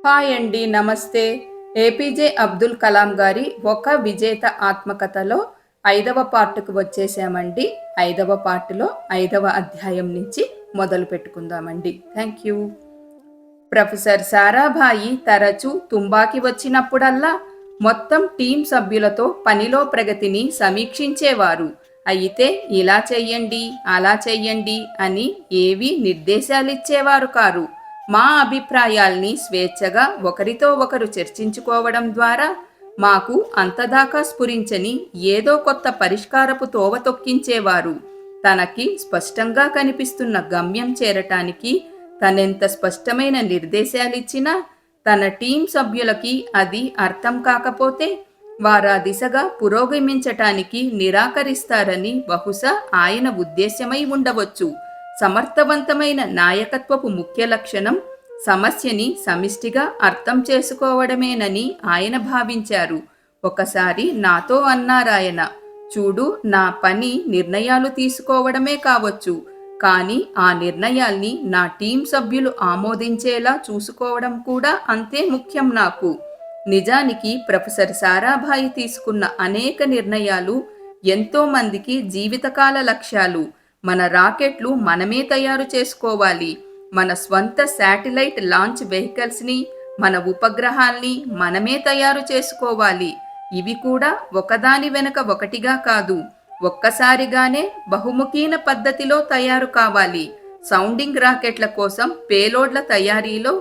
Hi అండి, నమస్తే. APJ Abdul Kalam గారి ఒక విజేత ఆత్మకథలో 5వ పార్టుకు వచ్చేసామండి. 5వ పార్టులో 5వ అధ్యాయం నుంచి మొదలు పెట్టుకుందామండి. Thank you. ప్రొఫెసర్ సారాభాయి తరచూ తుంబాకి వచ్చినప్పుడల్లా మొత్తం టీం సభ్యులతో పనిలో ప్రగతిని సమీక్షించేవారు. అయితే ఇలా చెయ్యండి, అలా చెయ్యండి అని ఏవీ నిర్దేశాలిచ్చేవారు కారు. మా అభిప్రాయాల్ని స్వేచ్ఛగా ఒకరితో ఒకరు చర్చించుకోవడం ద్వారా మాకు అంతదాకా స్ఫురించని ఏదో కొత్త పరిష్కారపు తోవ తొక్కించేవారు. తనకి స్పష్టంగా కనిపిస్తున్న గమ్యం చేరటానికి తనెంత స్పష్టమైన నిర్దేశాలిచ్చినా తన టీం సభ్యులకి అది అర్థం కాకపోతే వారా దిశగా పురోగమించటానికి నిరాకరిస్తారని బహుశా ఆయన ఉద్దేశ్యమై ఉండవచ్చు. సమర్థవంతమైన నాయకత్వపు ముఖ్య లక్షణం సమస్యని సమిష్టిగా అర్థం చేసుకోవడమేనని ఆయన భావించారు. ఒకసారి నాతో అన్నారాయన, చూడు, నా పని నిర్ణయాలు తీసుకోవడమే కావచ్చు, కానీ ఆ నిర్ణయాల్ని నా టీం సభ్యులు ఆమోదించేలా చూసుకోవడం కూడా అంతే ముఖ్యం నాకు. నిజానికి ప్రొఫెసర్ సారాభాయి తీసుకున్న అనేక నిర్ణయాలు ఎంతో మందికి జీవితకాల లక్ష్యాలు. మన రాకెట్లు మనమే తయారు చేసుకోవాలి, మన స్వంత శాటిలైట్ లాంచ్ వెహికల్స్ని, మన ఉపగ్రహాల్ని మనమే తయారు చేసుకోవాలి. ఇవి కూడా ఒకదాని వెనక ఒకటిగా కాదు, ఒక్కసారిగానే బహుముఖీన పద్ధతిలో తయారు కావాలి. సౌండింగ్ రాకెట్ల కోసం, పేలోడ్ల తయారీలో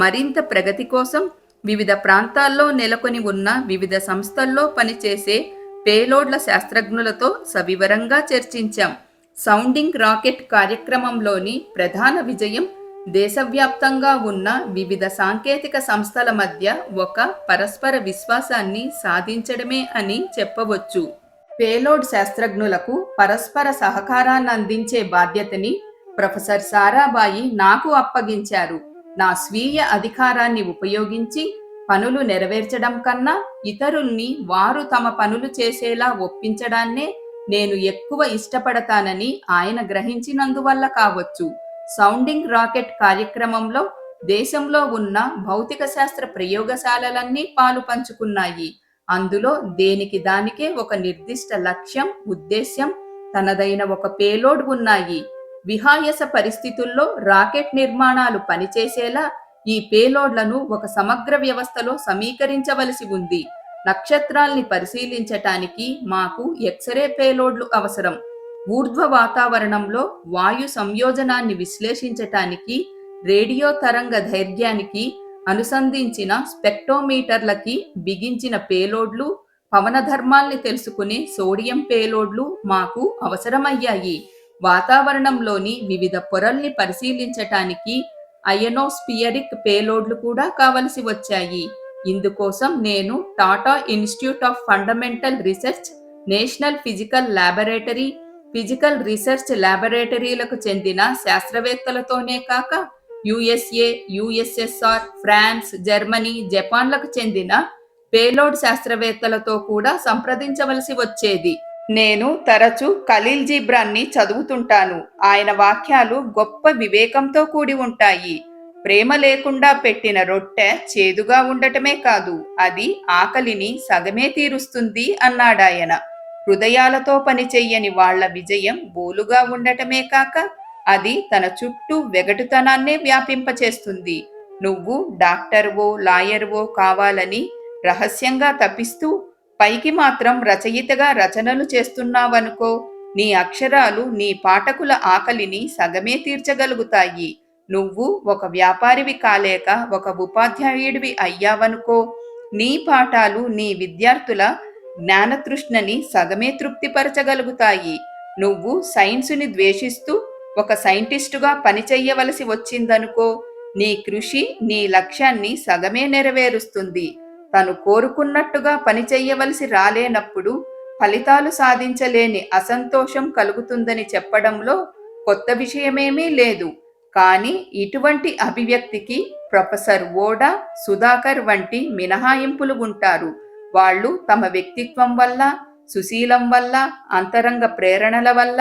మరింత ప్రగతి కోసం వివిధ ప్రాంతాల్లో నెలకొని ఉన్న వివిధ సంస్థల్లో పనిచేసే పేలోడ్ల శాస్త్రజ్ఞులతో సవివరంగా చర్చించాం. సౌండింగ్ రాకెట్ కార్యక్రమంలోని ప్రధాన విజయం దేశవ్యాప్తంగా ఉన్న వివిధ సాంకేతిక సంస్థల మధ్య ఒక పరస్పర విశ్వాసాన్ని సాధించడమే అని చెప్పవచ్చు. పేలోడ్ శాస్త్రజ్ఞులకు పరస్పర సహకారాన్ని అందించే బాధ్యతని ప్రొఫెసర్ సారాభాయి నాకు అప్పగించారు. నా స్వీయ అధికారాన్ని ఉపయోగించి పనులు నెరవేర్చడం కన్నా ఇతరుల్ని వారు తమ పనులు చేసేలా ఒప్పించడాన్నే నేను ఎక్కువ ఇష్టపడతానని ఆయన గ్రహించినందువల్ల కావచ్చు. సౌండింగ్ రాకెట్ కార్యక్రమంలో దేశంలో ఉన్న భౌతిక శాస్త్ర ప్రయోగశాలలన్నీ పాలు పంచుకున్నాయి. అందులో దేనికి దానికే ఒక నిర్దిష్ట లక్ష్యం, ఉద్దేశ్యం, తనదైన ఒక పేలోడ్ ఉన్నాయి. విహాయస పరిస్థితుల్లో రాకెట్ నిర్మాణాలు పనిచేసేలా ఈ పేలోడ్లను ఒక సమగ్ర వ్యవస్థలో సమీకరించవలసి ఉంది. నక్షత్రాల్ని పరిశీలించటానికి మాకు ఎక్స్రే పేలోడ్లు అవసరం. ఊర్ధ్వ వాతావరణంలో వాయు సంయోజనాన్ని విశ్లేషించటానికి రేడియో తరంగ దైర్ఘ్యానికి అనుసంధించిన స్పెక్ట్రోమీటర్లకి బిగించిన పేలోడ్లు, పవనధర్మాల్ని తెలుసుకునే సోడియం పేలోడ్లు మాకు అవసరమయ్యాయి. వాతావరణంలోని వివిధ పొరల్ని పరిశీలించటానికి అయనోస్పియరిక్ పేలోడ్లు కూడా కావలసి వచ్చాయి. ఇందుకోసం నేను Tata institute of fundamental research, national physical laboratory, physical research ల్యాబొరేటరీలకు చెందిన శాస్త్రవేత్తలతోనే కాక యుఎస్ఏ, యుఎస్ఎస్ఆర్, ఫ్రాన్స్, జర్మనీ, జపాన్లకు చెందిన పేలోడ్ శాస్త్రవేత్తలతో కూడా సంప్రదించవలసి వచ్చేది. నేను తరచూ ఖలీల్ జిబ్రాన్ని చదువుతుంటాను. ఆయన వాక్యాలు గొప్ప వివేకంతో కూడి ఉంటాయి. ప్రేమ లేకుండా పెట్టిన రొట్టె చేదుగా ఉండటమే కాదు, అది ఆకలిని సగమే తీరుస్తుంది అన్నాడాయన. హృదయాలతో పనిచెయ్యని వాళ్ల విజయం బోలుగా ఉండటమే కాక అది తన చుట్టూ వెగటుతనాన్నే వ్యాపింపచేస్తుంది. నువ్వు డాక్టర్వో, లాయర్వో కావాలని రహస్యంగా తపిస్తూ పైకి మాత్రం రచయితగా రచనలు చేస్తున్నావనుకో, నీ అక్షరాలు నీ పాఠకుల ఆకలిని సగమే తీర్చగలుగుతాయి. నువ్వు ఒక వ్యాపారివి కాలేక ఒక ఉపాధ్యాయుడివి అయ్యావనుకో, నీ పాఠాలు నీ విద్యార్థుల జ్ఞానతృష్ణని సగమే తృప్తిపరచగలుగుతాయి. నువ్వు సైన్సుని ద్వేషిస్తూ ఒక సైంటిస్టుగా పనిచెయ్యవలసి వచ్చిందనుకో, నీ కృషి నీ లక్ష్యాన్ని సగమే నెరవేరుస్తుంది. తను కోరుకున్నట్టుగా పనిచెయ్యవలసి రాలేనప్పుడు ఫలితాలు సాధించలేని అసంతోషం కలుగుతుందని చెప్పడంలో కొత్త విషయమేమీ లేదు. కానీ ఇటువంటి అభివ్యక్తికి ప్రొఫెసర్ ఓడా, సుధాకర్ వంటి మినహాయింపులు ఉంటారు. వాళ్ళు తమ వ్యక్తిత్వం వల్ల, సుశీలం వల్ల, అంతరంగ ప్రేరణల వల్ల,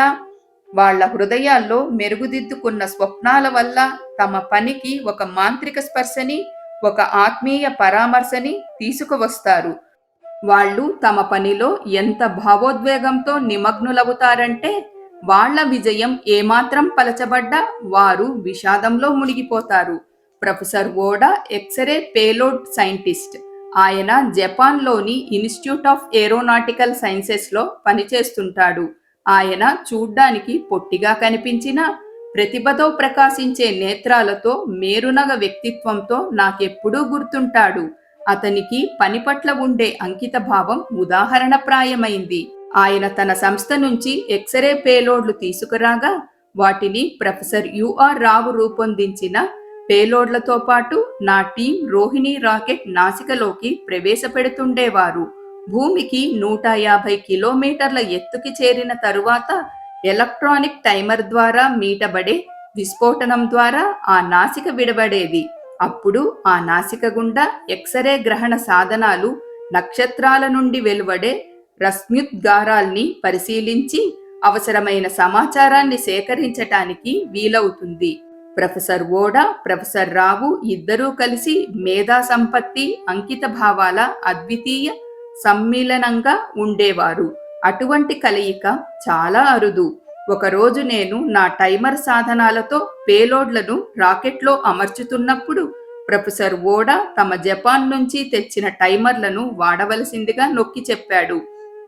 వాళ్ల హృదయాల్లో మెరుగుదిద్దుకున్న స్వప్నాల వల్ల తమ పనికి ఒక మాంత్రిక స్పర్శని, ఒక ఆత్మీయ పరామర్శని తీసుకువస్తారు. వాళ్ళు తమ పనిలో ఎంత భావోద్వేగంతో నిమగ్నులవుతారంటే వాళ్ళ విజయం ఏమాత్రం పలచబడ్డా వారు విషాదంలో మునిగిపోతారు. Professor Oda x ray payload scientist. ఆయన జపాన్లోని ఇన్‌స్టిట్యూట్ ఆఫ్ ఏరోనాటికల్ సైన్సెస్‌లో పనిచేస్తుంటాడు. ఆయన చూడ్డానికి పొట్టిగా కనిపించినా ప్రతిభతో ప్రకాశించే నేత్రాలతో మేరునగ వ్యక్తిత్వంతో నాకెప్పుడూ గుర్తుంటాడు. అతనికి పని పట్ల ఉండే అంకితభావం ఉదాహరణప్రాయమైంది. ఆయన తన సంస్థ నుంచి ఎక్స్‌రే పేలోడ్లు తీసుకురాగా వాటిని ప్రొఫెసర్ యుఆర్ రావు రూపొందించిన పేలోడ్లతో పాటు నా టీం రోహిణి రాకెట్ నాసికలోకి ప్రవేశపెడుతుండేవారు. భూమికి 150 కిలోమీటర్ల ఎత్తుకి చేరిన తరువాత ఎలక్ట్రానిక్ టైమర్ ద్వారా మీటబడే విస్ఫోటనం ద్వారా ఆ నాసిక విడబడేది. అప్పుడు ఆ నాసిక గుండా ఎక్స్‌రే గ్రహణ సాధనాలు నక్షత్రాల నుండి వెలువడే రశ్మ్యుద్గారాల్ని పరిశీలించి అవసరమైన సమాచారాన్ని సేకరించటానికి వీలవుతుంది. ప్రొఫెసర్ ఓడా, ప్రొఫెసర్ రావు ఇద్దరూ కలిసి మేధా సంపత్తి, అంకిత భావాల అద్వితీయ సమ్మిళనంగా ఉండేవారు. అటువంటి కలయిక చాలా అరుదు. ఒకరోజు నేను నా టైమర్ సాధనాలతో పేలోడ్లను రాకెట్లో అమర్చుతున్నప్పుడు ప్రొఫెసర్ ఓడా తమ జపాన్ నుంచి తెచ్చిన టైమర్లను వాడవలసిందిగా నొక్కి చెప్పాడు.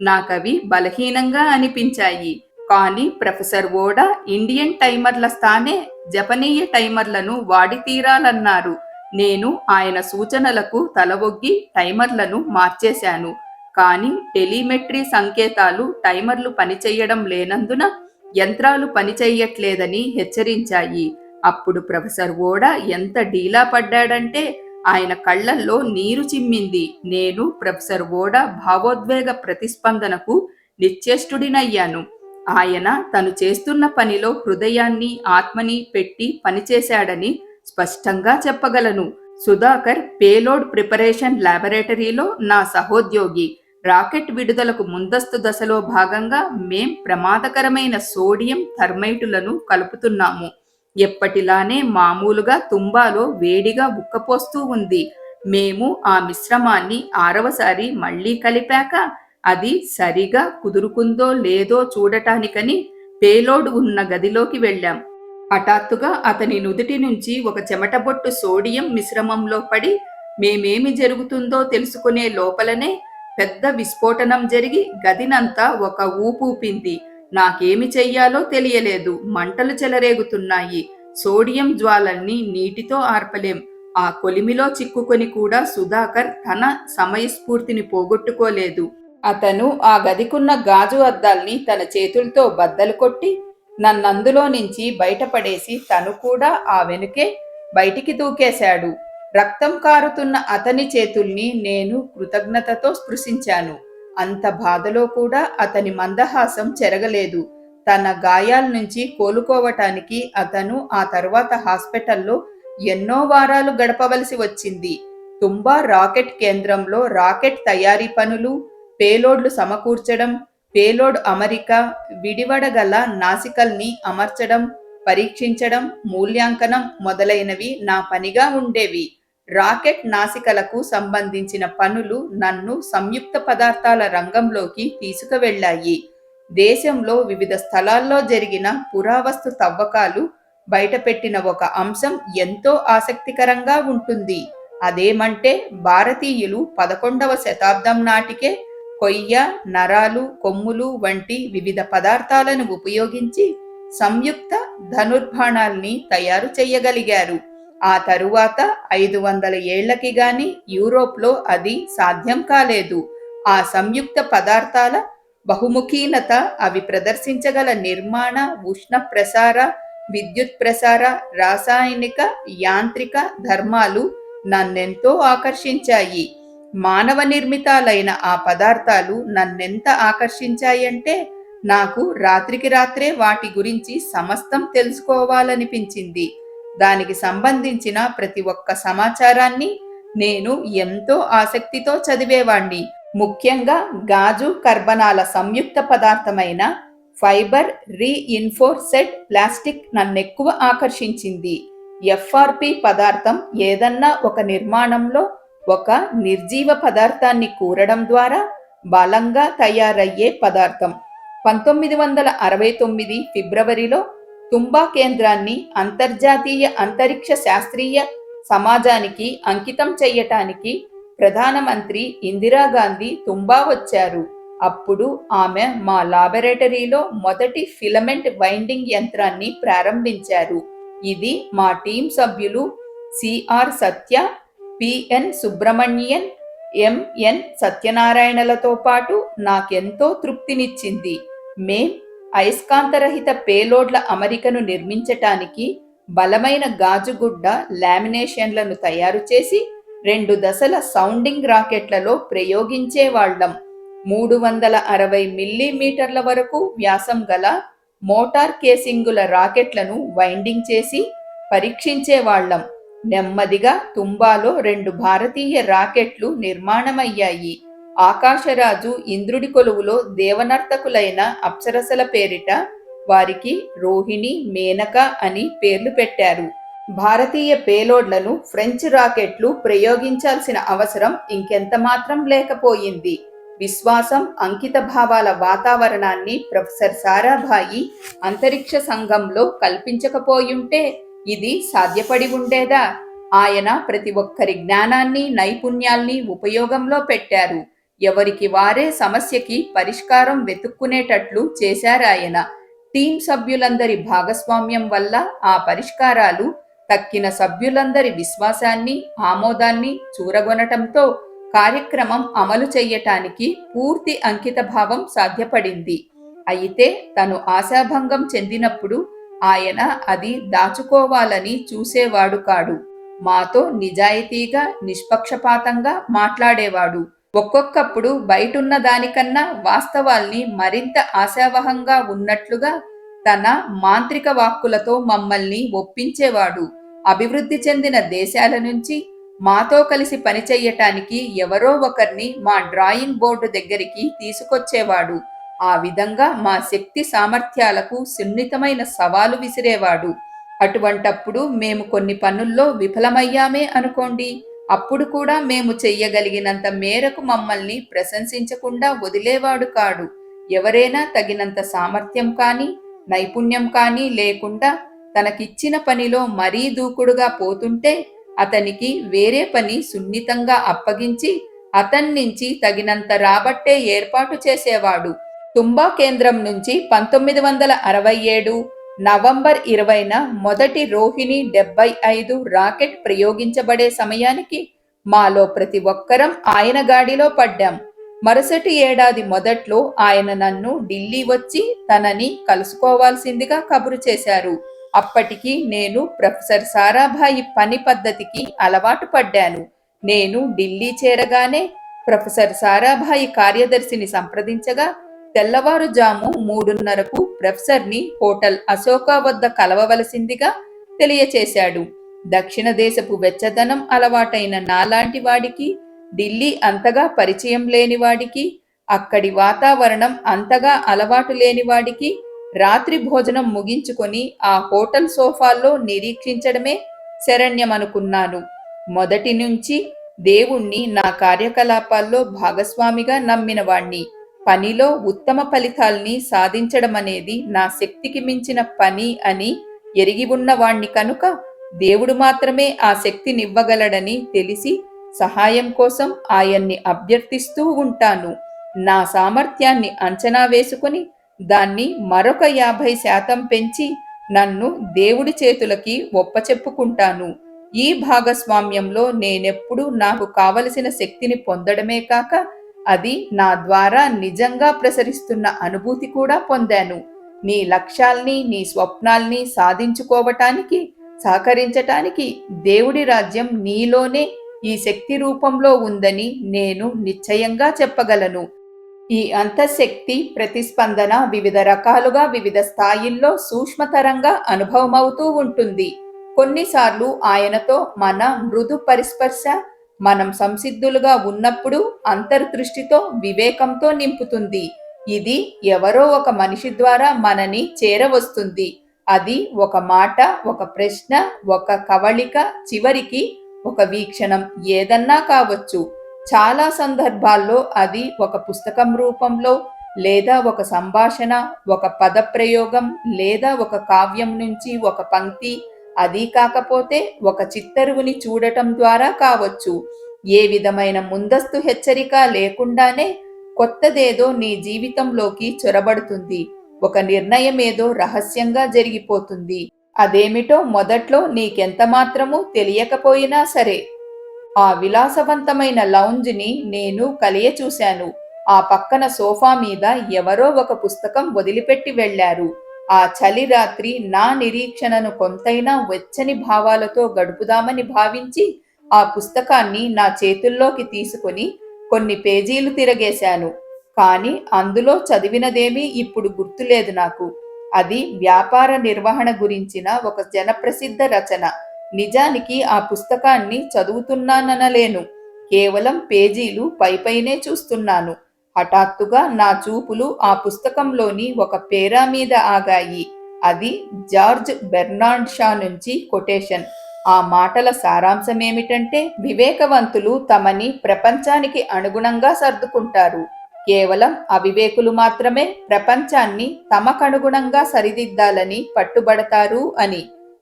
నాకవి బలహీనంగా అనిపించాయి. కానీ ప్రొఫెసర్ ఓడా ఇండియన్ టైమర్ల స్థానే జపనీయ టైమర్లను వాడి తీరాలన్నారు. నేను ఆయన సూచనలకు తలవొగ్గి టైమర్లను మార్చేశాను. కానీ టెలిమెట్రీ సంకేతాలు టైమర్లు పనిచేయడం లేనందున యంత్రాలు పనిచేయట్లేదని హెచ్చరించాయి. అప్పుడు ప్రొఫెసర్ ఓడా ఎంత డీలా పడ్డాడంటే ఆయన కళ్లల్లో నీరు చిమ్మింది. నేను ప్రొఫెసర్ ఓడా భావోద్వేగ ప్రతిస్పందనకు నిశ్చేష్టుడినయ్యాను. ఆయన తను చేస్తున్న పనిలో హృదయాన్ని, ఆత్మని పెట్టి పనిచేశాడని స్పష్టంగా చెప్పగలను. సుధాకర్ పేలోడ్ ప్రిపరేషన్ ల్యాబొరేటరీలో నా సహోద్యోగి. రాకెట్ విడుదలకు ముందస్తు దశలో భాగంగా మేం ప్రమాదకరమైన సోడియం థర్మైటులను కలుపుతున్నాము. ఎప్పటిలానే మామూలుగా తుంబాలో వేడిగా ఉక్కపోస్తూ ఉంది. మేము ఆ మిశ్రమాన్ని 6వసారి మళ్లీ కలిపాక అది సరిగా కుదురుకుందో లేదో చూడటానికని పేలోడ్ ఉన్న గదిలోకి వెళ్ళాం. హఠాత్తుగా అతని నుదిటి నుంచి ఒక చెమటబొట్టు సోడియం మిశ్రమంలో పడి మేమేమి జరుగుతుందో తెలుసుకునే లోపలనే పెద్ద విస్ఫోటనం జరిగి గదినంతా ఒక ఊపూపింది. నాకేమి చెయ్యాలో తెలియలేదు. మంటలు చెలరేగుతున్నాయి. సోడియం జ్వాలల్ని నీటితో ఆర్పలేం. ఆ కొలిమిలో చిక్కుకొని కూడా సుధాకర్ తన సమయస్ఫూర్తిని పోగొట్టుకోలేదు. అతను ఆ గదికున్న గాజు అద్దాల్ని తన చేతులతో బద్దలు కొట్టి నన్నందులో నుంచి బయటపడేసి తను కూడా ఆ వెనుకే బయటికి దూకేశాడు. రక్తం కారుతున్న అతని చేతుల్ని నేను కృతజ్ఞతతో స్పృశించాను. అంత బాధలో కూడా అతని మందహాసం చెరగలేదు. తన గాయాల నుంచి కోలుకోవటానికి అతను ఆ తర్వాత హాస్పిటల్లో ఎన్నో వారాలు గడపవలసి వచ్చింది. తుంబా రాకెట్ కేంద్రంలో రాకెట్ తయారీ పనులు, పేలోడ్లు సమకూర్చడం, పేలోడ్ అమరిక, విడివడగల నాసికల్ని అమర్చడం, పరీక్షించడం, మూల్యాంకనం మొదలైనవి నా పనిగా ఉండేవి. రాకెట్ నాసికలకు సంబంధించిన పనులు నన్ను సంయుక్త పదార్థాల రంగంలోకి తీసుకువెళ్ళాయి. దేశంలో వివిధ స్థలాల్లో జరిగిన పురావస్తు తవ్వకాలు బయటపెట్టిన ఒక అంశం ఎంతో ఆసక్తికరంగా ఉంటుంది. అదేమంటే భారతీయులు 11వ శతాబ్దం నాటికే కొయ్య, నరాలు, కొమ్ములు వంటి వివిధ పదార్థాలను ఉపయోగించి సంయుక్త ధనుర్బాణాల్ని తయారు చేయగలిగారు. ఆ తరువాత 500 ఏళ్లకి గాని యూరోప్లో అది సాధ్యం కాలేదు. ఆ సంయుక్త పదార్థాల బహుముఖీనత, అవి ప్రదర్శించగల నిర్మాణ, ఉష్ణ ప్రసార, విద్యుత్ ప్రసార, రాసాయనిక, యాంత్రిక ధర్మాలు నన్నెంతో ఆకర్షించాయి. మానవ నిర్మితాలైన ఆ పదార్థాలు నన్నెంత ఆకర్షించాయంటే నాకు రాత్రికి రాత్రే వాటి గురించి సమస్తం తెలుసుకోవాలనిపించింది. దానికి సంబంధించిన ప్రతి ఒక్క సమాచారాన్ని నేను ఎంతో ఆసక్తితో చదివేవాణ్ణి. ముఖ్యంగా గాజు కర్బనాల సంయుక్త పదార్థమైన ఫైబర్ రీఇన్ఫోర్స్డ్ ప్లాస్టిక్ నన్నెక్కువ ఆకర్షించింది. ఎఫ్ఆర్పి పదార్థం ఏదన్నా ఒక నిర్మాణంలో ఒక నిర్జీవ పదార్థాన్ని కూరడం ద్వారా బలంగా తయారయ్యే పదార్థం. 1969 ఫిబ్రవరిలో తుంబా కేంద్రాన్ని అంతర్జాతీయ అంతరిక్ష శాస్త్రీయ సమాజానికి అంకితం చెయ్యటానికి ప్రధానమంత్రి ఇందిరాగాంధీ తుంబా వచ్చారు. అప్పుడు ఆమె మా లాబొరేటరీలో మొదటి ఫిలమెంట్ వైండింగ్ యంత్రాన్ని ప్రారంభించారు. ఇది మా టీం సభ్యులు సిఆర్ సత్య, పిఎన్ సుబ్రమణియన్, ఎంఎన్ సత్యనారాయణలతో పాటు నాకెంతో తృప్తినిచ్చింది. మేం అయస్కాంతరహిత పేలోడ్ల అమరికను నిర్మించటానికి బలమైన గాజుగుడ్డ లామినేషన్లను తయారు చేసి 2 దశల సౌండింగ్ రాకెట్లలో ప్రయోగించేవాళ్లం. 360 మిల్లీమీటర్ల వరకు వ్యాసం గల మోటార్ కేసింగుల రాకెట్లను వైండింగ్ చేసి పరీక్షించేవాళ్లం. నెమ్మదిగా తుంబాలో 2 భారతీయ రాకెట్లు నిర్మాణమయ్యాయి. ఆకాశరాజు ఇంద్రుడి కొలువులో దేవనర్తకులైన అప్సరసల పేరిట వారికి రోహిణి, మేనక అని పేర్లు పెట్టారు. భారతీయ పేలోడ్లను ఫ్రెంచ్ రాకెట్లు ప్రయోగించాల్సిన అవసరం ఇంకెంత మాత్రం లేకపోయింది. విశ్వాసం, అంకిత భావాల వాతావరణాన్ని ప్రొఫెసర్ సారాభాయి అంతరిక్ష సంఘంలో కల్పించకపోయుంటే ఇది సాధ్యపడి ఉండేదా? ఆయన ప్రతి ఒక్కరి జ్ఞానాన్ని, నైపుణ్యాల్ని ఉపయోగంలో పెట్టారు. ఎవరికి వారే సమస్యకి పరిష్కారం వెతుక్కునేటట్లు చేశారాయన. టీం సభ్యులందరి భాగస్వామ్యం వల్ల ఆ పరిష్కారాలు తక్కిన సభ్యులందరి విశ్వాసాన్ని, ఆమోదాన్ని చూరగొనటంతో కార్యక్రమం అమలు చెయ్యటానికి పూర్తి అంకిత భావం సాధ్యపడింది. అయితే తను ఆశాభంగం చెందినప్పుడు ఆయన అది దాచుకోవాలని చూసేవాడు కాడు. మాతో నిజాయితీగా, నిష్పక్షపాతంగా మాట్లాడేవాడు. ఒక్కొక్కప్పుడు బయటున్న దానికన్నా వాస్తవాల్ని మరింత ఆశావహంగా ఉన్నట్లుగా తన మాంత్రిక వాక్కులతో మమ్మల్ని ఒప్పించేవాడు. అభివృద్ధి చెందిన దేశాల నుంచి మాతో కలిసి పనిచెయ్యటానికి ఎవరో ఒకరిని మా డ్రాయింగ్ బోర్డు దగ్గరికి తీసుకొచ్చేవాడు. ఆ విధంగా మా శక్తి సామర్థ్యాలకు సున్నితమైన సవాలు విసిరేవాడు. అటువంటప్పుడు మేము కొన్ని పనుల్లో విఫలమయ్యామే అనుకోండి, అప్పుడు కూడా మేము చెయ్యగలిగినంత మేరకు మమ్మల్ని ప్రశంసించకుండా వదిలేవాడు కాడు. ఎవరైనా తగినంత సామర్థ్యం కానీ, నైపుణ్యం కానీ లేకుండా తనకిచ్చిన పనిలో మరీ దూకుడుగా పోతుంటే అతనికి వేరే పని సున్నితంగా అప్పగించి అతన్నించి తగినంత రాబట్టే ఏర్పాటు చేసేవాడు. తుంబా కేంద్రం నుంచి 1967 నవంబర్ 20న మొదటి రోహిణి 75 రాకెట్ ప్రయోగించబడే సమయానికి మాలో ప్రతి ఒక్కరం ఆయన గాడిలో పడ్డాం. మరుసటి ఏడాది మొదట్లో ఆయన నన్ను ఢిల్లీ వచ్చి తనని కలుసుకోవాల్సిందిగా కబురు చేశారు. అప్పటికి నేను ప్రొఫెసర్ సారాభాయి పని పద్ధతికి అలవాటు పడ్డాను. నేను ఢిల్లీ చేరగానే ప్రొఫెసర్ సారాభాయి కార్యదర్శిని సంప్రదించగా తెల్లవారుజాము 3:30కు ప్రొఫెసర్ని హోటల్ అశోకా వద్ద కలవవలసిందిగా తెలియచేశాడు. దక్షిణ దేశపు వెచ్చదనం అలవాటైన నాలాంటి వాడికి, ఢిల్లీ అంతగా పరిచయం లేనివాడికి, అక్కడి వాతావరణం అంతగా అలవాటు లేనివాడికి రాత్రి భోజనం ముగించుకొని ఆ హోటల్ సోఫాల్లో నిరీక్షించడమే శరణ్యమనుకున్నాను. మొదటి నుంచి దేవుణ్ణి నా కార్యకలాపాల్లో భాగస్వామిగా నమ్మినవాణ్ణి. పనిలో ఉత్తమ ఫలితాల్ని సాధించడమనేది నా శక్తికి మించిన పని అని ఎరిగి ఉన్నవాణ్ణి కనుక దేవుడు మాత్రమే ఆ శక్తినివ్వగలడని తెలిసి సహాయం కోసం ఆయన్ని అభ్యర్థిస్తూ ఉంటాను. నా సామర్థ్యాన్ని అంచనా వేసుకుని దాన్ని మరొక 50% పెంచి నన్ను దేవుడి చేతులకి ఒప్పచెప్పుకుంటాను. ఈ భాగస్వామ్యంలో నేనెప్పుడు నాకు కావలసిన శక్తిని పొందడమే కాక అది నా ద్వారా నిజంగా ప్రసరిస్తున్న అనుభూతి కూడా పొందాను. నీ లక్ష్యాల్ని, నీ స్వప్నాల్ని సాధించుకోవటానికి, సహకరించటానికి దేవుడి రాజ్యం నీలోనే ఈ శక్తి రూపంలో ఉందని నేను నిశ్చయంగా చెప్పగలను. ఈ అంతఃశక్తి ప్రతిస్పందన వివిధ రకాలుగా వివిధ స్థాయిల్లో సూక్ష్మతరంగా అనుభవమవుతూ ఉంటుంది. కొన్నిసార్లు ఆయనతో మన మృదు పరిస్పర్శ మనం సంసిద్ధులుగా ఉన్నప్పుడు అంతర్దృష్టితో, వివేకంతో నింపుతుంది. ఇది ఎవరో ఒక మనిషి ద్వారా మనని చేరవస్తుంది. అది ఒక మాట, ఒక ప్రశ్న, ఒక కవళిక, చివరికి ఒక వీక్షణం ఏదన్నా కావచ్చు. చాలా సందర్భాల్లో అది ఒక పుస్తకం రూపంలో, లేదా ఒక సంభాషణ, ఒక పదప్రయోగం, లేదా ఒక కావ్యం నుంచి ఒక పంక్తి, అదీ కాకపోతే ఒక చిత్తరువుని చూడటం ద్వారా కావచ్చు. ఏ విధమైన ముందస్తు హెచ్చరిక లేకుండానే కొత్తదేదో నీ జీవితంలోకి చొరబడుతుంది. ఒక నిర్ణయమేదో రహస్యంగా జరిగిపోతుంది. అదేమిటో మొదట్లో నీకెంత మాత్రమూ తెలియకపోయినా సరే. ఆ విలాసవంతమైన లౌంజ్ని నేను కలియ చూశాను. ఆ పక్కన సోఫా మీద ఎవరో ఒక పుస్తకం వదిలిపెట్టి వెళ్లారు. ఆ చలి రాత్రి నా నిరీక్షణను కొంతైనా వెచ్చని భావాలతో గడుపుదామని భావించి ఆ పుస్తకాన్ని నా చేతుల్లోకి తీసుకుని కొన్ని పేజీలు తిరగేశాను. కాని అందులో చదివినదేమీ ఇప్పుడు గుర్తులేదు నాకు. అది వ్యాపార నిర్వహణ గురించిన ఒక జనప్రసిద్ధ రచన. నిజానికి ఆ పుస్తకాన్ని చదువుతున్నాననలేను. కేవలం పేజీలు పైపైనే చూస్తున్నాను. హఠాత్తుగా నా చూపులు ఆ పుస్తకంలోని ఒక పేరా మీద ఆగాయి. అది జార్జ్ బెర్నార్డ్ షా నుంచి కొటేషన్. ఆ మాటల సారాంశమేమిటంటే, వివేకవంతులు తమని ప్రపంచానికి అనుగుణంగా సర్దుకుంటారు. కేవలం అవివేకులు మాత్రమే ప్రపంచాన్ని తమకనుగుణంగా సరిదిద్దాలని పట్టుబడతారు అని.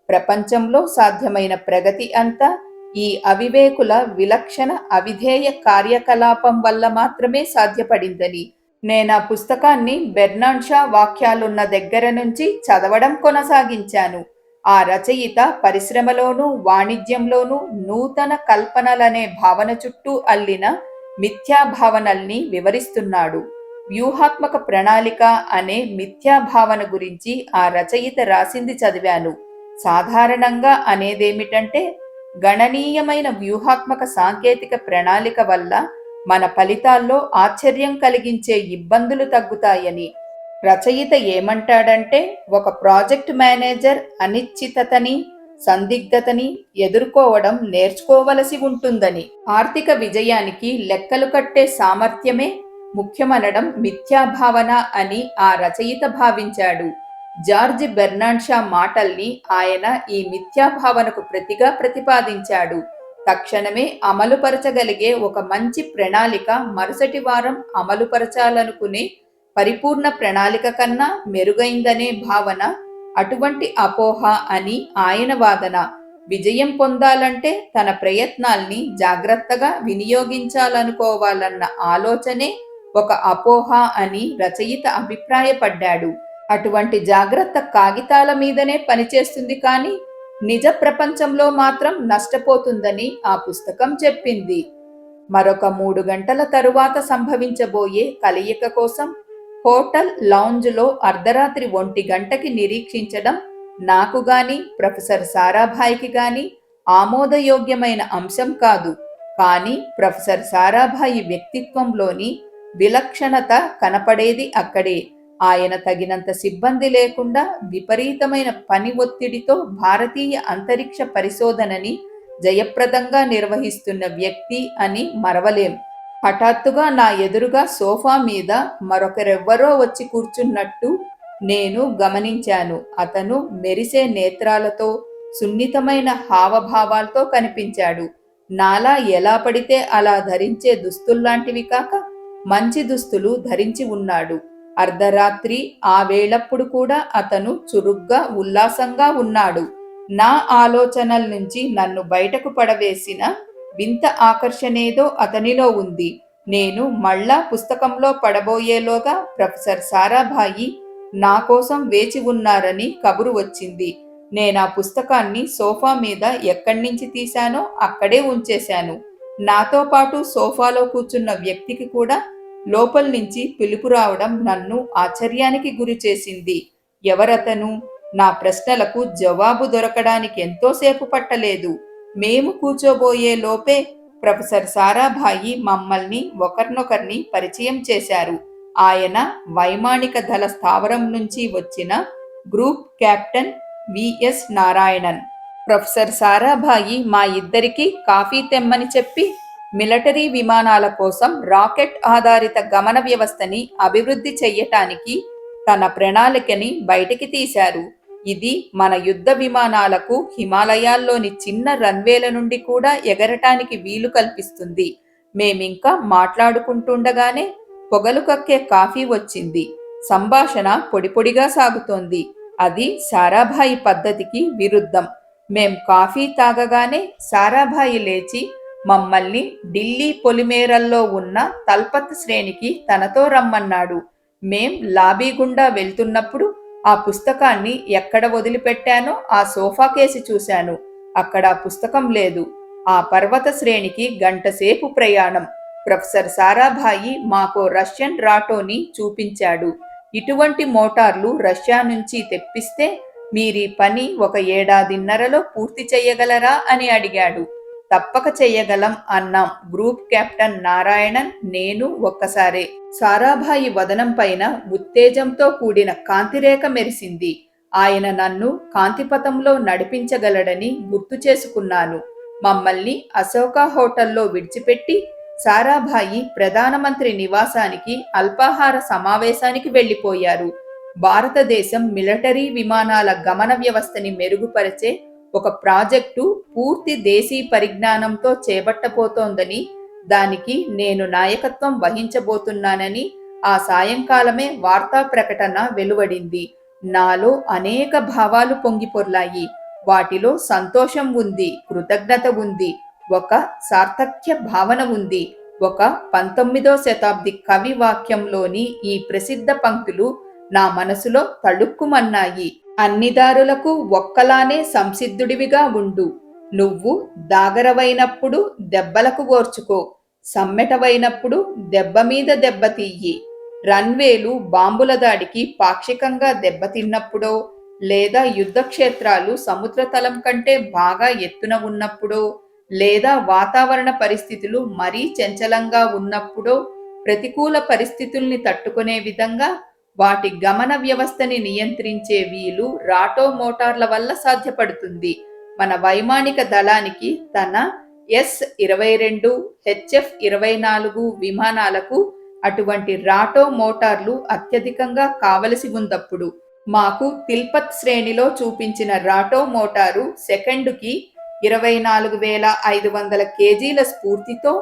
ప్రపంచంలో సాధ్యమైన ప్రగతి అంతా ఈ అవివేకుల విలక్షణ అవిధేయ కార్యకలాపం వల్ల మాత్రమే సాధ్యపడిందని. నేనా పుస్తకాన్ని బెర్నార్డ్ షా వాక్యాలున్న దగ్గర నుంచి చదవడం కొనసాగించాను. ఆ రచయిత పరిశ్రమలోనూ వాణిజ్యంలోనూ నూతన కల్పనలనే భావన చుట్టూ అల్లిన మిథ్యాభావనల్ని వివరిస్తున్నాడు. వ్యూహాత్మక ప్రణాళిక అనే మిథ్యాభావన గురించి ఆ రచయిత రాసింది చదివాను. సాధారణంగా అనేదేమిటంటే, గణనీయమైన వ్యూహాత్మక సాంకేతిక ప్రణాళిక వల్ల మన ఫలితాల్లో ఆశ్చర్యం కలిగించే ఇబ్బందులు తగ్గుతాయని. రచయిత ఏమంటాడంటే, ఒక ప్రాజెక్ట్ మేనేజర్ అనిశ్చితతని, సందిగ్ధతని ఎదుర్కోవడం నేర్చుకోవలసి ఉంటుందని. ఆర్థిక విజయానికి లెక్కలు కట్టే సామర్థ్యమే ముఖ్యమనడం మిథ్యాభావన అని ఆ రచయిత భావించాడు. జార్జ్ బెర్నార్డ్ షా మాటల్ని ఆయన ఈ మిథ్యాభావనకు ప్రతిగా ప్రతిపాదించాడు. తక్షణమే అమలుపరచగలిగే ఒక మంచి ప్రణాళిక మరుసటి వారం అమలుపరచాలనుకునే పరిపూర్ణ ప్రణాళిక కన్నా మెరుగైందనే భావన అటువంటి అపోహ అని ఆయన వాదన. విజయం పొందాలంటే తన ప్రయత్నాల్ని జాగ్రత్తగా వినియోగించాలనుకోవాలన్న ఆలోచనే ఒక అపోహ అని రచయిత అభిప్రాయపడ్డాడు. అటువంటి జాగ్రత్త కాగితాల మీదనే పనిచేస్తుంది కానీ నిజ ప్రపంచంలో మాత్రం నష్టపోతుందని ఆ పుస్తకం చెప్పింది. మరొక 3 గంటల తరువాత సంభవించబోయే కలయిక కోసం హోటల్ లౌంజ్లో అర్ధరాత్రి 1 గంటకి నిరీక్షించడం నాకు గాని ప్రొఫెసర్ సారాభాయికి గాని ఆమోదయోగ్యమైన అంశం కాదు. కానీ ప్రొఫెసర్ సారాభాయి వ్యక్తిత్వంలోని విలక్షణత కనపడేది అక్కడే. ఆయన తగినంత సిబ్బంది లేకుండా విపరీతమైన పని ఒత్తిడితో భారతీయ అంతరిక్ష పరిశోధనని జయప్రదంగా నిర్వహిస్తున్న వ్యక్తి అని మరవలేం. హఠాత్తుగా నా ఎదురుగా సోఫా మీద మరొకరెవ్వరో వచ్చి కూర్చున్నట్టు నేను గమనించాను. అతను మెరిసే నేత్రాలతో, సున్నితమైన హావభావాలతో కనిపించాడు. నాలా ఎలా పడితే అలా ధరించే దుస్తుల్లాంటివి కాక మంచి దుస్తులు ధరించి ఉన్నాడు. అర్ధరాత్రి ఆ వేళప్పుడు కూడా అతను చురుగ్గా, ఉల్లాసంగా ఉన్నాడు. నా ఆలోచనల నుంచి నన్ను బయటకు పడవేసిన వింత ఆకర్షణేదో అతనిలో ఉంది. నేను మళ్ళా పుస్తకంలో పడబోయేలోగా ప్రొఫెసర్ సారాభాయి నా కోసం వేచి ఉన్నారని కబురు వచ్చింది. నేనా పుస్తకాన్ని సోఫా మీద ఎక్కడ్నించి తీశానో అక్కడే ఉంచేశాను. నాతో పాటు సోఫాలో కూర్చున్న వ్యక్తికి కూడా లోపల నుంచి పిలుపు రావడం నన్ను ఆశ్చర్యానికి గురి చేసింది. ఎవరతను? నా ప్రశ్నలకు జవాబు దొరకడానికి ఎంతోసేపు పట్టలేదు. మేము కూర్చోబోయే లోపే ప్రొఫెసర్ సారాభాయి మమ్మల్ని ఒకరినొకరిని పరిచయం చేశారు. ఆయన వైమానిక దళ స్థావరం నుంచి వచ్చిన group captain V S Narayanan. Professor Sarabhai మా ఇద్దరికీ కాఫీ తెమ్మని చెప్పి మిలిటరీ విమానాల కోసం రాకెట్ ఆధారిత గమన వ్యవస్థని అభివృద్ధి చెయ్యటానికి తన ప్రణాళికని బయటికి తీశారు. ఇది మన యుద్ధ విమానాలకు హిమాలయాల్లోని చిన్న రన్వేల నుండి కూడా ఎగరటానికి వీలు కల్పిస్తుంది. మేమింకా మాట్లాడుకుంటుండగానే పొగలు కక్కే కాఫీ వచ్చింది. సంభాషణ పొడిపొడిగా సాగుతోంది. అది సారాభాయి పద్ధతికి విరుద్ధం. మేం కాఫీ తాగగానే సారాభాయి లేచి మమ్మల్ని ఢిల్లీ పొలిమేరల్లో ఉన్న తల్పత్ శ్రేణికి తనతో రమ్మన్నాడు. మేం లాబీ గుండా వెళ్తున్నప్పుడు ఆ పుస్తకాన్ని ఎక్కడ వదిలిపెట్టానో ఆ సోఫా కేసి చూశాను. అక్కడ ఆ పుస్తకం లేదు. ఆ పర్వత శ్రేణికి గంటసేపు ప్రయాణం. ప్రొఫెసర్ సారాభాయి మాకో రష్యన్ రాటోని చూపించాడు. ఇటువంటి మోటార్లు రష్యా నుంచి తెప్పిస్తే మీరీ పని 1 ఏడాదిన్నరలో పూర్తి చెయ్యగలరా అని అడిగాడు. తప్పక చెయ్యగలం అన్నాం గ్రూప్ కెప్టెన్ నారాయణన్, నేను ఒక్కసారే. సారాభాయి వదనం పైన ఉత్తేజంతో కూడిన కాంతిరేఖ మెరిసింది. ఆయన నన్ను కాంతిపథంలో నడిపించగలడని గుర్తు చేసుకున్నాను. మమ్మల్ని అశోక హోటల్లో విడిచిపెట్టి సారాభాయి ప్రధానమంత్రి నివాసానికి అల్పాహార సమావేశానికి వెళ్లిపోయారు. భారతదేశం మిలిటరీ విమానాల గమన వ్యవస్థని మెరుగుపరిచే ఒక ప్రాజెక్టు పూర్తి దేశీ పరిజ్ఞానంతో చేపట్టబోతోందని, దానికి నేను నాయకత్వం వహించబోతున్నానని ఆ సాయంకాలమే వార్తా ప్రకటన వెలువడింది. నాలో అనేక భావాలు పొంగిపొర్లాయి. వాటిలో సంతోషం ఉంది, కృతజ్ఞత ఉంది, ఒక సార్థక్య భావన ఉంది. ఒక 19వ శతాబ్ది కవి వాక్యంలోని ఈ ప్రసిద్ధ పంక్తులు నా మనసులో తళుక్కుమన్నాయి. అన్ని దారులకు ఒక్కలానే సంసిద్ధుడివిగా ఉండు. నువ్వు దాగరవైనప్పుడు దెబ్బలకు ఓర్చుకో, సమ్మెటవైనప్పుడు దెబ్బ మీద దెబ్బ తీయి. రన్వేలు బాంబుల దాడికి పాక్షికంగా దెబ్బతిన్నప్పుడో, లేదా యుద్ధక్షేత్రాలు సముద్రతలం కంటే బాగా ఎత్తున ఉన్నప్పుడో, లేదా వాతావరణ పరిస్థితులు మరీ చంచలంగా ఉన్నప్పుడో ప్రతికూల పరిస్థితుల్ని తట్టుకునే విధంగా వాటి గమన వ్యవస్థని నియంత్రించే వీలు రాటో మోటార్ల వల్ల సాధ్యపడుతుంది. మన వైమానిక దళానికి తన S-22, HF-24 విమానాలకు అటువంటి రాటో మోటార్లు అత్యధికంగా కావలసి ఉందప్పుడు. మాకు తిల్పత్ శ్రేణిలో చూపించిన రాటో మోటారు సెకండుకి 24,500 కేజీల స్ఫూర్తితో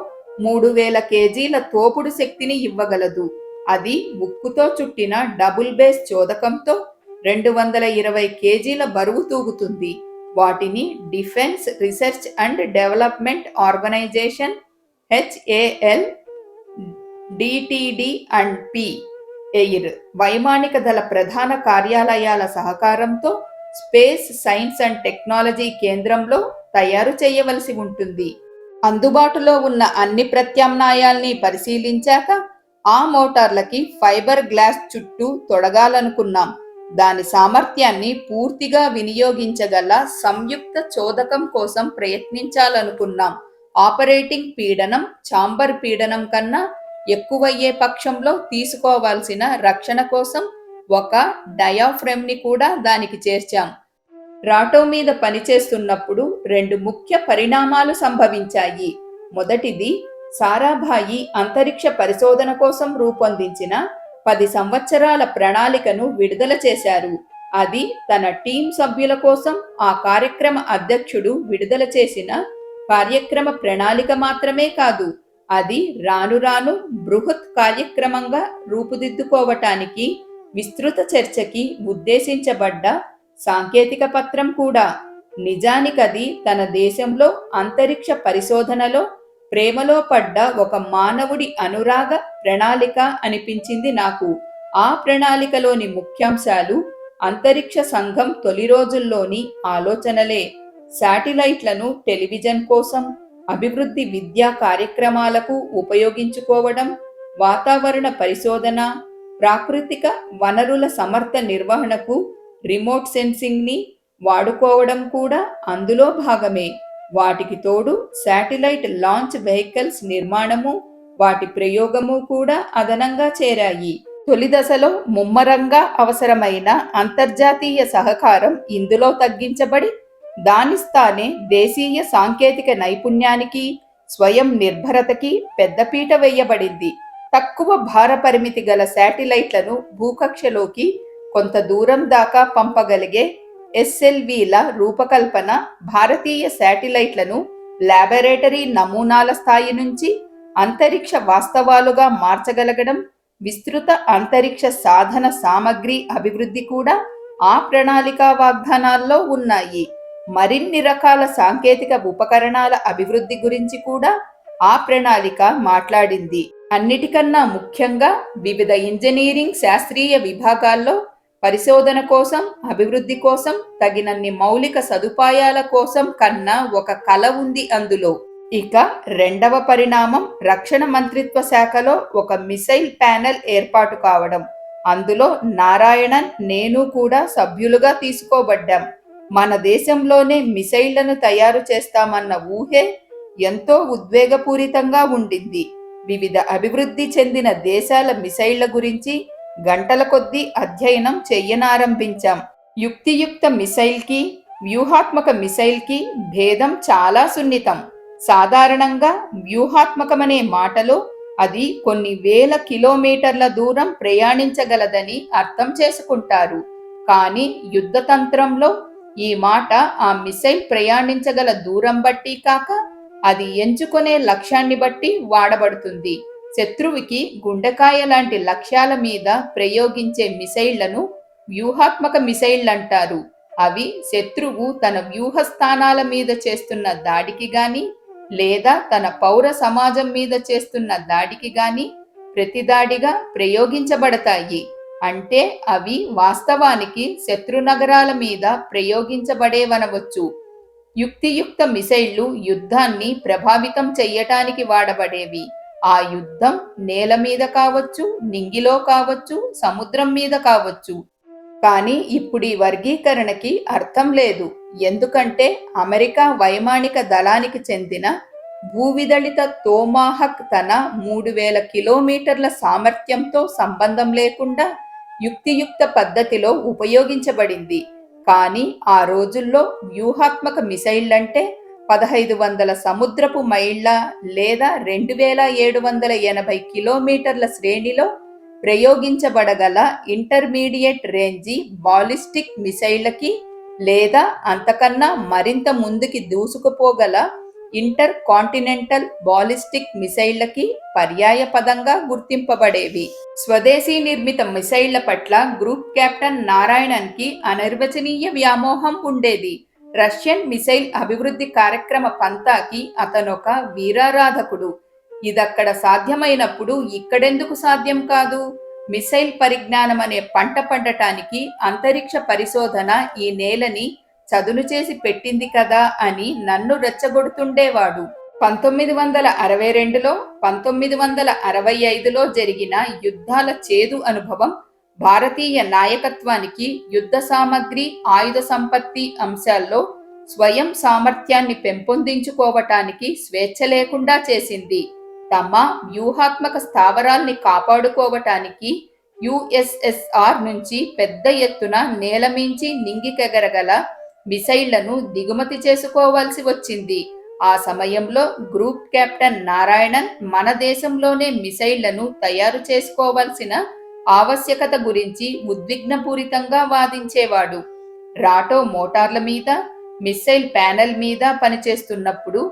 3,000 కేజీల తోపుడు శక్తిని ఇవ్వగలదు. అది ఉక్కుతో చుట్టిన డబుల్ బేస్ చోదకంతో 220 కేజీల బరువు తూగుతుంది. వాటిని defence research and development organisation HAL, DTD and P air వైమానిక దళ ప్రధాన కార్యాలయాల సహకారంతో స్పేస్ సైన్స్ అండ్ టెక్నాలజీ కేంద్రంలో తయారు చేయవలసి ఉంటుంది. అందుబాటులో ఉన్న అన్ని ప్రత్యామ్నాయాల్ని పరిశీలించాక ఆ మోటార్లకి ఫైబర్ గ్లాస్ చుట్టూ తొడగాలనుకున్నాం. దాని సామర్థ్యాన్ని పూర్తిగా వినియోగించగల సంయుక్త చోదకం కోసం ప్రయత్నించాలనుకున్నాం. ఆపరేటింగ్ పీడనం ఛాంబర్ పీడనం కన్నా ఎక్కువయ్యే పక్షంలో తీసుకోవాల్సిన రక్షణ కోసం ఒక డయాఫ్రమ్ని కూడా దానికి చేర్చాం. రాటో మీద పనిచేస్తున్నప్పుడు 2 ముఖ్య పరిణామాలు సంభవించాయి. మొదటిది, సారాభాయి అంతరిక్ష పరిశోధన కోసం రూపొందించిన 10 సంవత్సరాల ప్రణాళికను విడుదల చేశారు. అది తన టీం సభ్యుల కోసం ఆ కార్యక్రమ అధ్యక్షుడు విడుదల చేసిన కార్యక్రమ ప్రణాళిక మాత్రమే కాదు, అది రాను రాను బృహత్ కార్యక్రమంగా రూపుదిద్దుకోవటానికి విస్తృత చర్చకి ఉద్దేశించబడ్డ సాంకేతిక పత్రం కూడా. నిజానికది తన దేశంలో అంతరిక్ష పరిశోధనలో ప్రేమలో పడ్డ ఒక మానవుడి అనురాగ ప్రణాళిక అనిపించింది నాకు. ఆ ప్రణాళికలోని ముఖ్యాంశాలు అంతరిక్ష సంఘం తొలి రోజుల్లోని ఆలోచనలే. శాటిలైట్లను టెలివిజన్ కోసం, అభివృద్ధి విద్యా కార్యక్రమాలకు ఉపయోగించుకోవడం, వాతావరణ పరిశోధన, ప్రాకృతిక వనరుల సమర్థ నిర్వహణకు రిమోట్ సెన్సింగ్ని వాడుకోవడం కూడా అందులో భాగమే. వాటికి తోడు శాటిలైట్ లాంచ్ వెహికల్స్ నిర్మాణము, వాటి ప్రయోగము కూడా అదనంగా చేరాయి. తొలి దశలో ముమ్మరంగా అవసరమైన అంతర్జాతీయ సహకారం ఇందులో తగ్గించబడి దానిస్తానే దేశీయ సాంకేతిక నైపుణ్యానికి, స్వయం నిర్భరతకి పెద్దపీట వేయబడింది. తక్కువ భార పరిమితి గల శాటిలైట్లను భూకక్షలోకి కొంత దూరం దాకా పంపగలిగే యుఎస్ఎల్విల రూపకల్పన భారతీయ శాటిలైట్లను ల్యాబొరేటరీ నమూనాల స్థాయి నుంచి అంతరిక్ష వాస్తవాలుగా మార్చగలగడం, విస్తృత అంతరిక్ష సాధన సామగ్రి అభివృద్ధి కూడా ఆ ప్రణాళికా వాగ్దానాల్లో ఉన్నాయి. మరిన్ని రకాల సాంకేతిక ఉపకరణాల అభివృద్ధి గురించి కూడా ఆ ప్రణాళిక మాట్లాడింది. అన్నిటికన్నా ముఖ్యంగా వివిధ ఇంజనీరింగ్ శాస్త్రీయ విభాగాల్లో పరిశోధన కోసం, అభివృద్ధి కోసం తగినన్ని మౌలిక సదుపాయాల కోసం కన్నా ఒక కల ఉంది అందులో. ఇక రెండవ పరిణామం రక్షణ మంత్రిత్వ శాఖలో ఒక మిసైల్ ప్యానెల్ ఏర్పాటు కావడం. అందులో నారాయణన్, నేను కూడా సభ్యులుగా తీసుకోబడ్డాం. మన దేశంలోనే మిసైళ్లను తయారు చేస్తామన్న ఊహే ఎంతో ఉద్వేగపూరితంగా ఉండింది. వివిధ అభివృద్ధి చెందిన దేశాల మిసైళ్ల గురించి గంటల కొద్దీ అధ్యయనం చెయ్యనారంభించాం. యుక్తియుక్త మిసైల్కి, వ్యూహాత్మక మిసైల్కి భేదం చాలా సున్నితం. సాధారణంగా వ్యూహాత్మకమనే మాటలో అది కొన్ని వేల కిలోమీటర్ల దూరం ప్రయాణించగలదని అర్థం చేసుకుంటారు. కానీ యుద్ధతంత్రంలో ఈ మాట ఆ మిసైల్ ప్రయాణించగల దూరం బట్టి కాక అది ఎంచుకునే లక్ష్యాన్ని బట్టి వాడబడుతుంది. శత్రువుకి గుండెకాయ లాంటి లక్ష్యాల మీద ప్రయోగించే మిసైళ్లను వ్యూహాత్మక మిసైళ్లంటారు. అవి శత్రువు తన వ్యూహ స్థానాల మీద చేస్తున్న దాడికి గాని లేదా తన పౌర సమాజం మీద చేస్తున్న దాడికి గాని ప్రతిదాడిగా ప్రయోగించబడతాయి. అంటే అవి వాస్తవానికి శత్రు నగరాల మీద ప్రయోగించబడేవనవచ్చు. యుక్తియుక్త మిసైళ్లు యుద్ధాన్ని ప్రభావితం చెయ్యటానికి వాడబడేవి. ఆ యుద్ధం నేల మీద కావచ్చు, నింగిలో కావచ్చు, సముద్రం మీద కావచ్చు. కానీ ఇప్పుడు ఈ వర్గీకరణకి అర్థం లేదు. ఎందుకంటే అమెరికా వైమానిక దళానికి చెందిన భూవిదళిత తోమాహక్ తన 3000 కిలోమీటర్ల సామర్థ్యంతో సంబంధం లేకుండా యుక్తియుక్త పద్ధతిలో ఉపయోగించబడింది. కానీ ఆ రోజుల్లో వ్యూహాత్మక మిసైళ్లంటే 1500 సముద్రపు మైళ్ళ లేదా 2780 కిలోమీటర్ల శ్రేణిలో ప్రయోగించబడగల ఇంటర్మీడియట్ రేంజి బాలిస్టిక్ మిసైళ్లకి లేదా అంతకన్నా మరింత ముందుకి దూసుకుపోగల ఇంటర్ కాంటినెంటల్ బాలిస్టిక్ మిసైళ్లకి పర్యాయ పదంగా గుర్తింపబడేవి. స్వదేశీ నిర్మిత మిసైళ్ల పట్ల గ్రూప్ కెప్టెన్ నారాయణన్కి అనిర్వచనీయ వ్యామోహం ఉండేది. రష్యన్ మిసైల్ అభివృద్ధి కార్యక్రమ పంతాకి అతనొక వీరారాధకుడు. ఇదక్కడ సాధ్యమైనప్పుడు ఇక్కడెందుకు సాధ్యం కాదు? మిసైల్ పరిజ్ఞానం అనే పంట పండటానికి అంతరిక్ష పరిశోధన ఈ నేలని చదును చేసి పెట్టింది కదా అని నన్ను రెచ్చగొడుతుండేవాడు. 1962లో 1965లో జరిగిన యుద్ధాల చేదు అనుభవం భారతీయ నాయకత్వానికి యుద్ధ సామగ్రి, ఆయుధ సంపత్తి అంశాల్లో స్వయం సామర్థ్యాన్ని పెంపొందించుకోవటానికి స్వేచ్ఛ లేకుండా చేసింది. తమ వ్యూహాత్మక స్థావరాల్ని కాపాడుకోవటానికి యుఎస్ఎస్ఆర్ నుంచి పెద్ద ఎత్తున నేలమించి నింగికెగరగల మిసైళ్లను దిగుమతి చేసుకోవాల్సి వచ్చింది. ఆ సమయంలో గ్రూప్ కెప్టెన్ నారాయణన్ మన దేశంలోనే మిసైళ్లను తయారు చేసుకోవాల్సిన ఆవశ్యకత గురించి ఉద్విగ్నపూరితంగా వాదించేవాడు. రాటో మోటార్ల మీద, మిస్సైల్ ప్యానెల్ మీద పనిచేస్తున్నప్పుడు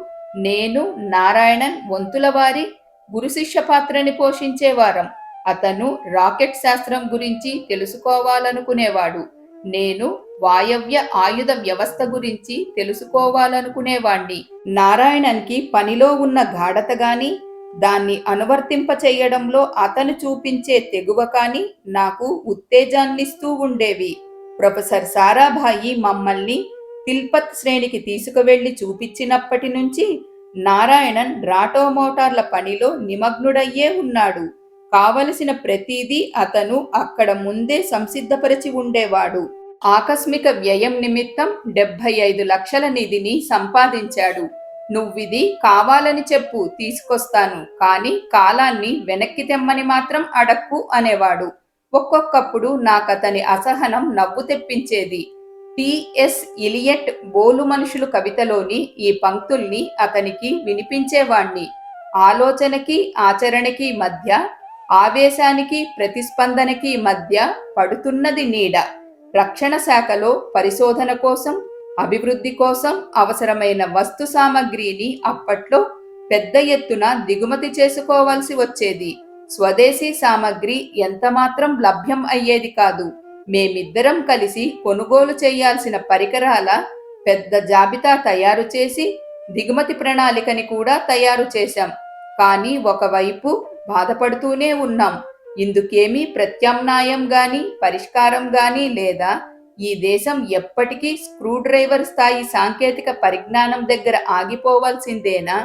నేను, నారాయణన్ వంతుల వారి గురు శిష్య పాత్రని పోషించేవారం. అతను రాకెట్ శాస్త్రం గురించి తెలుసుకోవాలనుకునేవాడు. నేను వాయవ్య ఆయుధ వ్యవస్థ గురించి తెలుసుకోవాలనుకునేవాణ్ణి. నారాయణన్కి పనిలో ఉన్న గాఢత గాని, దాన్ని అనువర్తింప చేయడంలో అతను చూపించే తెగువ కాని నాకు ఉత్తేజాన్నిస్తూ ఉండేవి. ప్రొఫెసర్ సారాభాయి మమ్మల్ని తిల్పత్ శ్రేణికి తీసుకువెళ్లి చూపించినప్పటి నుంచి నారాయణన్ రాటో మోటార్ల పనిలో నిమగ్నుడయ్యే ఉన్నాడు. కావలసిన ప్రతిదీ అతను అక్కడ ముందే సంసిద్ధపరిచి ఉండేవాడు. ఆకస్మిక వ్యయం నిమిత్తం 75 లక్షల నిధిని సంపాదించాడు. నువ్విది కావాలని చెప్పు, తీసుకొస్తాను, కానీ కాలాన్ని వెనక్కి తెమ్మని మాత్రం అడక్కు అనేవాడు. ఒక్కొక్కప్పుడు నాకతని అసహనం నవ్వు తెప్పించేది. టి.ఎస్. ఇలియట్ బోలు మనుషులు కవితలోని ఈ పంక్తుల్ని అతనికి వినిపించేవాణ్ణి. ఆలోచనకి ఆచరణకి మధ్య, ఆవేశానికి ప్రతిస్పందనకి మధ్య పడుతున్నది నీడ. రక్షణ శాఖలో పరిశోధన కోసం, అభివృద్ధి కోసం అవసరమైన వస్తు సామగ్రిని అప్పట్లో పెద్ద ఎత్తున దిగుమతి చేసుకోవాల్సి వచ్చేది. స్వదేశీ సామగ్రి ఎంతమాత్రం లభ్యం అయ్యేది కాదు. మేమిద్దరం కలిసి కొనుగోలు చేయాల్సిన పరికరాల పెద్ద జాబితా తయారు చేసి దిగుమతి ప్రణాళికని కూడా తయారు చేశాం. కానీ ఒకవైపు బాధపడుతూనే ఉన్నాం. ఇందుకేమీ ప్రత్యామ్నాయం గాని పరిష్కారం గాని లేదా? ఈ దేశం ఎప్పటికీ స్క్రూ డ్రైవర్ స్థాయి సాంకేతిక పరిజ్ఞానం దగ్గర ఆగిపోవాల్సిందేనా?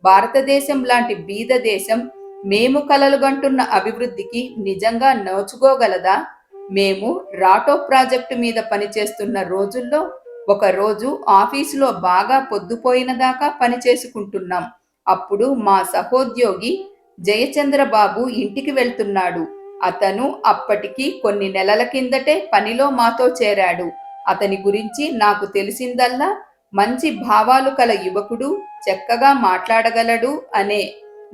భారతదేశం లాంటి బీద దేశం మేము కలలుగంటున్న అభివృద్ధికి నిజంగా నోచుకోగలదా? మేము రాటో ప్రాజెక్టు మీద పనిచేస్తున్న రోజుల్లో ఒకరోజు ఆఫీసులో బాగా పొద్దుపోయిన దాకా పనిచేసుకుంటున్నాం. అప్పుడు మా సహోద్యోగి జయచంద్రబాబు ఇంటికి వెళ్తున్నాడు. అతను అప్పటికి కొన్ని నెలల కిందటే పనిలో మాతో చేరాడు. అతని గురించి నాకు తెలిసిందల్లా మంచి భావాలు కల యువకుడు, చక్కగా మాట్లాడగలడు అనే.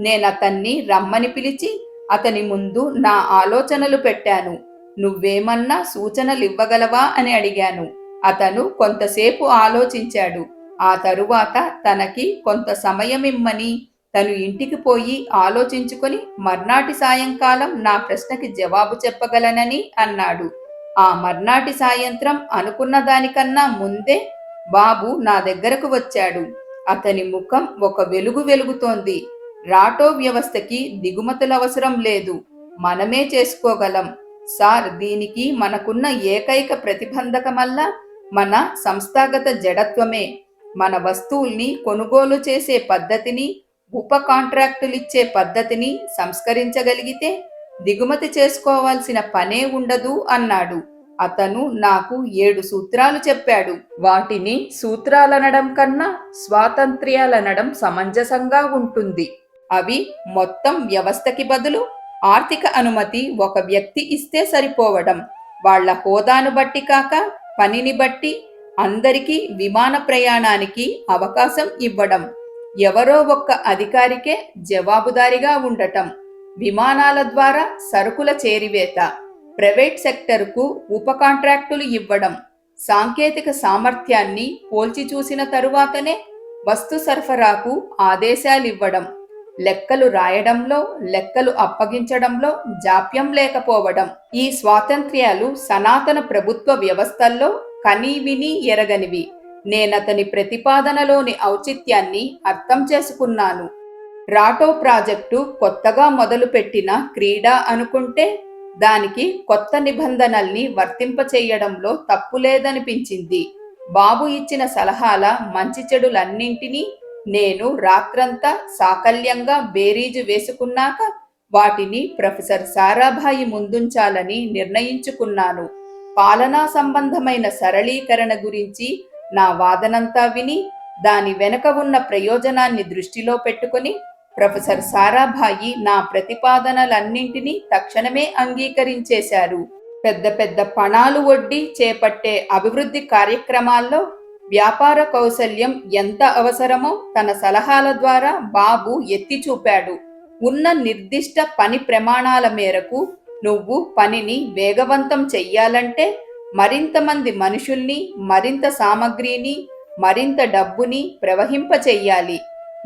నేనతన్ని రమ్మని పిలిచి అతని ముందు నా ఆలోచనలు పెట్టాను. నువ్వేమన్నా సూచనలివ్వగలవా అని అడిగాను. అతను కొంతసేపు ఆలోచించాడు. ఆ తరువాత తనకి కొంత సమయమిమ్మని, తను ఇంటికి పోయి ఆలోచించుకొని మర్నాటి సాయంకాలం నా ప్రశ్నకి జవాబు చెప్పగలనని అన్నాడు. ఆ మర్నాటి సాయంత్రం అనుకున్న దానికన్నా ముందే బాబు నా దగ్గరకు వచ్చాడు. అతని ముఖం ఒక వెలుగు వెలుగుతోంది. రాటో వ్యవస్థకి దిగుమతులవసరం లేదు, మనమే చేసుకోగలం సార్. దీనికి మనకున్న ఏకైక ప్రతిబంధకమల్లా మన సంస్థాగత జడత్వమే. మన వస్తువుల్ని కొనుగోలు చేసే పద్ధతిని, ఉప కాంట్రాక్టులిచ్చే పద్ధతిని సంస్కరించగలిగితే దిగుమతి చేసుకోవాల్సిన పనే ఉండదు అన్నాడు. అతను నాకు 7 సూత్రాలు చెప్పాడు. వాటిని సూత్రాలనడం కన్నా స్వాతంత్ర్యాలనడం సమంజసంగా ఉంటుంది. అవి మొత్తం వ్యవస్థకి బదులు ఆర్థిక అనుమతి ఒక వ్యక్తి ఇస్తే సరిపోవడం, వాళ్ల హోదాను బట్టి కాక పనిని బట్టి అందరికీ విమాన ప్రయాణానికి అవకాశం ఇవ్వడం, ఎవరో ఒక్క అధికారికే జవాబుదారీగా ఉండటం, విమానాల ద్వారా సరుకుల చేరివేత, ప్రైవేట్ సెక్టర్కు ఉప కాంట్రాక్టులు ఇవ్వడం, సాంకేతిక సామర్థ్యాన్ని పోల్చి చూసిన తరువాతనే వస్తు సరఫరాకు ఆదేశాలివ్వడం, లెక్కలు రాయడంలో, లెక్కలు అప్పగించడంలో జాప్యం లేకపోవడం. ఈ స్వాతంత్ర్యాలు సనాతన ప్రభుత్వ వ్యవస్థల్లో కనీవిని ఎరగనివి. నేనతని ప్రతిపాదనలోని ఔచిత్యాన్ని అర్థం చేసుకున్నాను. రాటో ప్రాజెక్టు కొత్తగా మొదలుపెట్టిన క్రీడ అనుకుంటే దానికి కొత్త నిబంధనల్ని వర్తింపచేయడంలో తప్పులేదనిపించింది. బాబు ఇచ్చిన సలహాల మంచి చెడులన్నింటినీ నేను రాత్రంతా సాకల్యంగా బేరీజు వేసుకున్నాక వాటిని ప్రొఫెసర్ సారాభాయి ముందుంచాలని నిర్ణయించుకున్నాను. పాలనా సంబంధమైన సరళీకరణ గురించి నా వాదనంతా విని దాని వెనుక ఉన్న ప్రయోజనాన్ని దృష్టిలో పెట్టుకుని ప్రొఫెసర్ సారాభాయి నా ప్రతిపాదనలన్నింటినీ తక్షణమే అంగీకరించేశారు. పెద్ద పెద్ద పణాలు ఒడ్డి చేపట్టే అభివృద్ధి కార్యక్రమాల్లో వ్యాపార కౌశల్యం ఎంత అవసరమో తన సలహాల ద్వారా బాబు ఎత్తి చూపాడు. ఉన్న నిర్దిష్ట పని ప్రమాణాల మేరకు నువ్వు పనిని వేగవంతం చెయ్యాలంటే మరింత మంది మనుషుల్ని, మరింత సామగ్రిని, మరింత డబ్బుని ప్రవహింపచెయ్యాలి.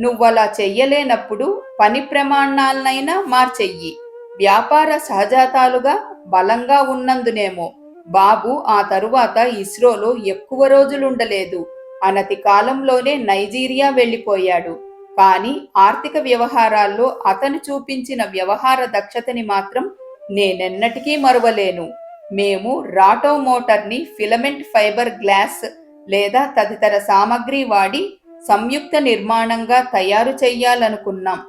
నువ్వలా చెయ్యలేనప్పుడు పని ప్రమాణాలనైనా మార్చెయ్యి. వ్యాపార సహజాతాలుగా బలంగా ఉన్నందునేమో బాబు ఆ తరువాత ఇస్రోలో ఎక్కువ రోజులుండలేదు. అనతి కాలంలోనే నైజీరియా వెళ్ళిపోయాడు. కానీ ఆర్థిక వ్యవహారాల్లో అతను చూపించిన వ్యవహార దక్షతని మాత్రం నేనెన్నటికీ మరువలేను. మేము రాటో మోటార్ని ఫిలమెంట్ ఫైబర్ గ్లాస్ లేదా తదితర సామగ్రి వాడి సంయుక్త నిర్మాణంగా తయారు చెయ్యాలనుకున్నాం.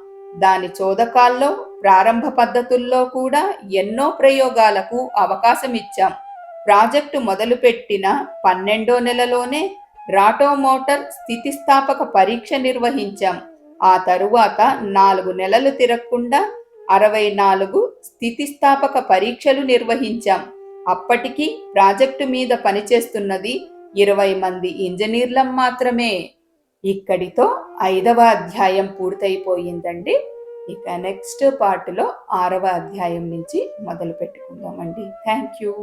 దాని చోదకాల్లో, ప్రారంభ పద్ధతుల్లో కూడా ఎన్నో ప్రయోగాలకు అవకాశమిచ్చాం. ప్రాజెక్టు మొదలుపెట్టిన 12వ నెలలోనే రాటో మోటార్ స్థితిస్థాపక పరీక్ష నిర్వహించాం. ఆ తరువాత 4 నెలలు తిరగకుండా 64 స్థితిస్థాపక పరీక్షలు నిర్వహించాం. అప్పటికి ప్రాజెక్టు మీద పనిచేస్తున్నది 20 మంది ఇంజనీర్లం మాత్రమే. ఇక్కడితో 5వ అధ్యాయం పూర్తయిపోయిందండి. ఇక నెక్స్ట్ పార్ట్లో 6వ అధ్యాయం నుంచి మొదలు పెట్టుకుందామండి. Thank you.